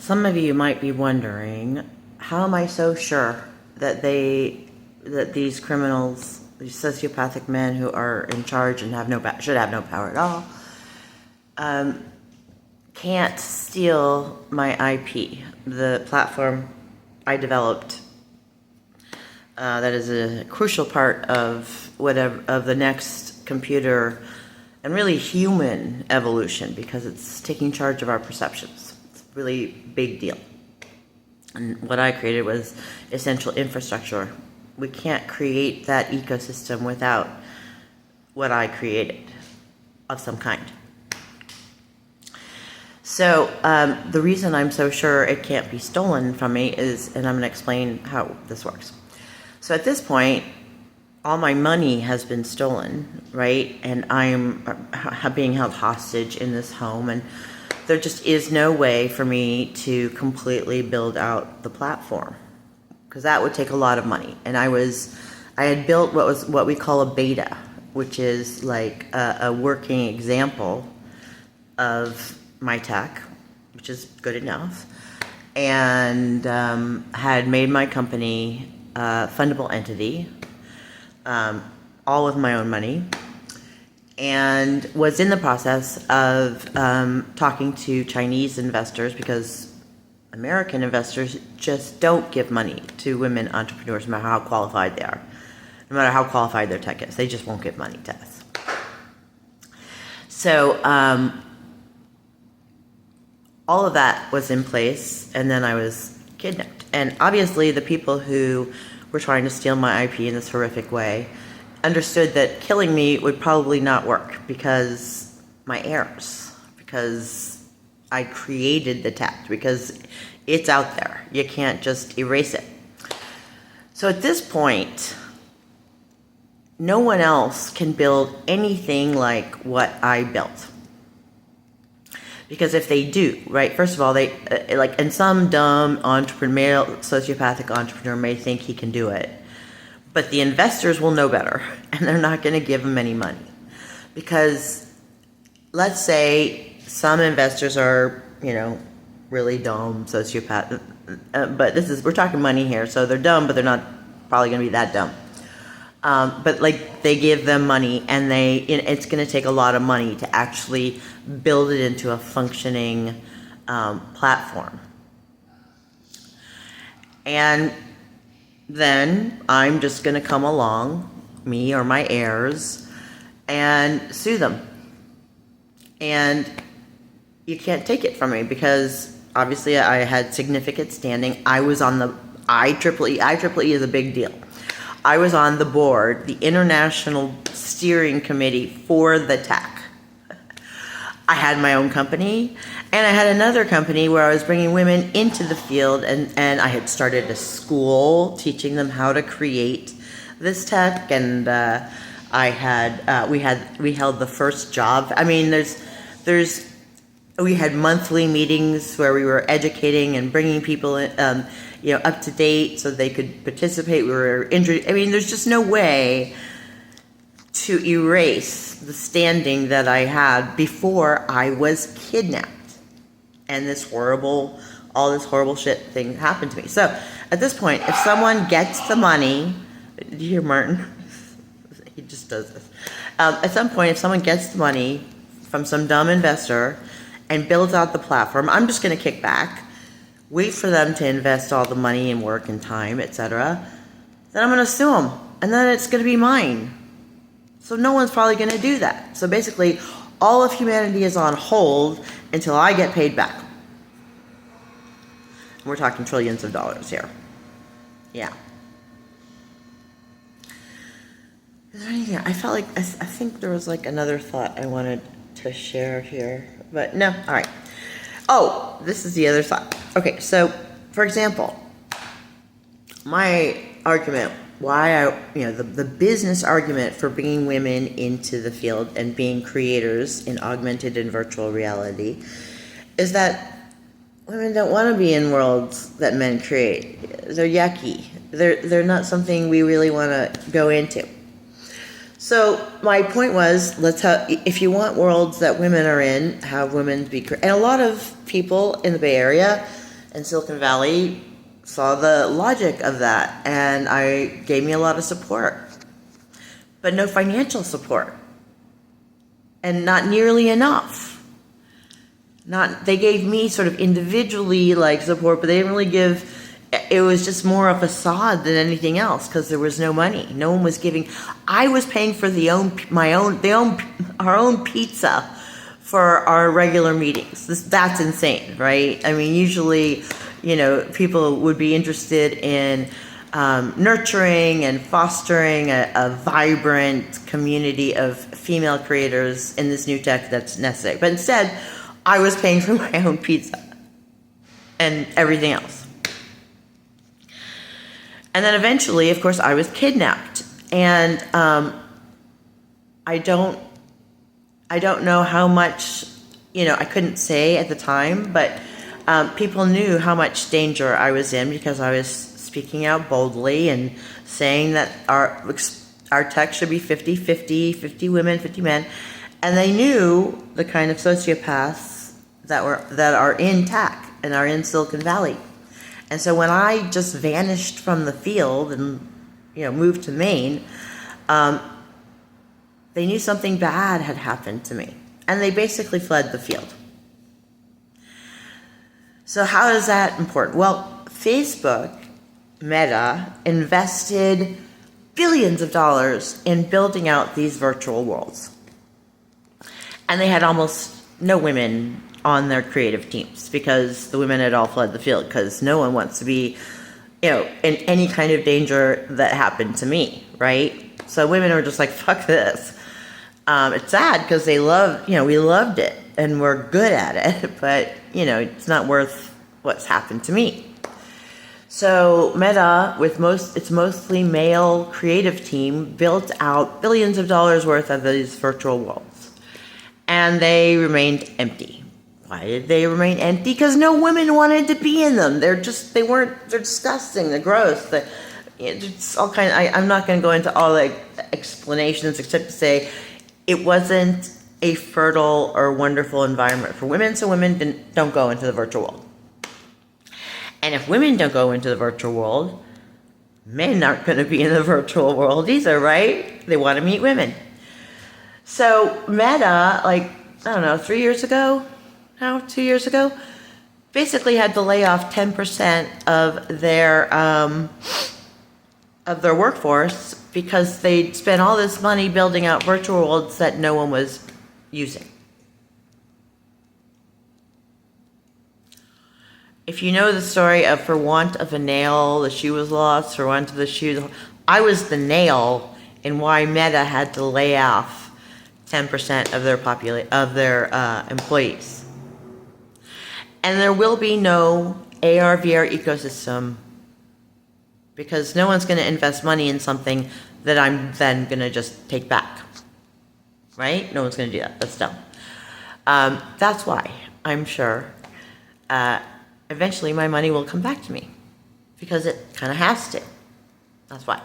Some of you might be wondering, how am I so sure that these criminals, these sociopathic men who are in charge and should have no power at all, can't steal my IP, the platform I developed, that is a crucial part of the next computer and really human evolution, because it's taking charge of our perceptions. It's a really big deal. And what I created was essential infrastructure. We can't create that ecosystem without what I created of some kind. So the reason I'm so sure it can't be stolen from me is, and I'm going to explain how this works. So at this point, all my money has been stolen, right? And I'm being held hostage in this home, and there just is no way for me to completely build out the platform, because that would take a lot of money. And I had built what we call a beta, which is like a working example of my tech, which is good enough, and had made my company a fundable entity, all with my own money, and was in the process of talking to Chinese investors, because American investors just don't give money to women entrepreneurs, no matter how qualified they are, no matter how qualified their tech is. They just won't give money to us. So all of that was in place, and then I was kidnapped. And obviously the people who were trying to steal my IP in this horrific way understood that killing me would probably not work, because my errors, because I created the tech, because it's out there. You can't just erase it. So at this point, no one else can build anything like what I built. Because if they do, right, first of all, and some dumb entrepreneur, sociopathic entrepreneur may think he can do it, but the investors will know better, and they're not going to give him any money. Because let's say some investors are, really dumb, sociopath, but we're talking money here, so they're dumb, but they're not probably going to be that dumb. But they give them money, and it's going to take a lot of money to actually build it into a functioning platform. And then I'm just going to come along, me or my heirs, and sue them. And you can't take it from me, because obviously I had significant standing. I was on the IEEE. IEEE is a big deal. I was on the board, the International Steering Committee for the tech. I had my own company, and I had another company where I was bringing women into the field, and I had started a school teaching them how to create this tech, and we held the first job. I mean, we had monthly meetings where we were educating and bringing people in, up to date so they could participate. We were there's just no way to erase the standing that I had before I was kidnapped, and all this horrible shit thing happened to me. So at this point, if someone gets the money, did you hear Martin? He just does this. At some point, if someone gets the money from some dumb investor and builds out the platform, I'm just going to kick back, wait for them to invest all the money and work and time, etc. Then I'm going to sue them, and then it's going to be mine. So no one's probably going to do that. So basically, all of humanity is on hold until I get paid back. We're talking trillions of dollars here. Yeah. Is there anything? I felt like I think there was another thought I wanted to share here, but no. All right. Oh, this is the other thought. Okay, so for example, my argument, the business argument for bringing women into the field and being creators in augmented and virtual reality is that women don't want to be in worlds that men create. They're yucky. They're not something we really want to go into. So my point was, if you want worlds that women are in, have women be, and a lot of people in the Bay Area And Silicon Valley saw the logic of that, and gave me a lot of support, but no financial support, and not nearly enough. They gave me sort of individually like support, but they didn't really give. It was just more a facade than anything else because there was no money. No one was giving. I was paying for our own pizza for our regular meetings. That's insane, right? I mean, usually, people would be interested in nurturing and fostering a vibrant community of female creators in this new tech that's necessary. But instead, I was paying for my own pizza and everything else. And then eventually, of course, I was kidnapped. And I don't know how much, I couldn't say at the time, but people knew how much danger I was in because I was speaking out boldly and saying that our tech should be 50-50, 50 women, 50 men. And they knew the kind of sociopaths that are in tech and are in Silicon Valley. And so when I just vanished from the field and moved to Maine, they knew something bad had happened to me, and they basically fled the field. So how is that important? Well, Facebook, Meta, invested billions of dollars in building out these virtual worlds. And they had almost no women on their creative teams because the women had all fled the field because no one wants to be, in any kind of danger that happened to me, right? So women are just like, fuck this. It's sad because we loved it and we're good at it, but, it's not worth what's happened to me. So Meta, with its mostly male creative team, built out billions of dollars worth of these virtual worlds. And they remained empty. Why did they remain empty? Because no women wanted to be in them. They're disgusting, they're gross. It's all kind of, I'm not going to go into all the explanations except to say it wasn't a fertile or wonderful environment for women, so women don't go into the virtual world. And if women don't go into the virtual world, men aren't going to be in the virtual world either, right? They want to meet women. So Meta, 2 years ago, basically had to lay off 10% of their workforce because they'd spent all this money building out virtual worlds that no one was using. If you know the story of For Want of a Nail, the shoe was lost, For Want of the shoe, I was the nail in why Meta had to lay off 10% of their employees. And there will be no AR/VR ecosystem because no one's going to invest money in something that I'm then going to just take back. Right? No one's going to do that. That's dumb. That's why I'm sure eventually my money will come back to me because it kind of has to. That's why.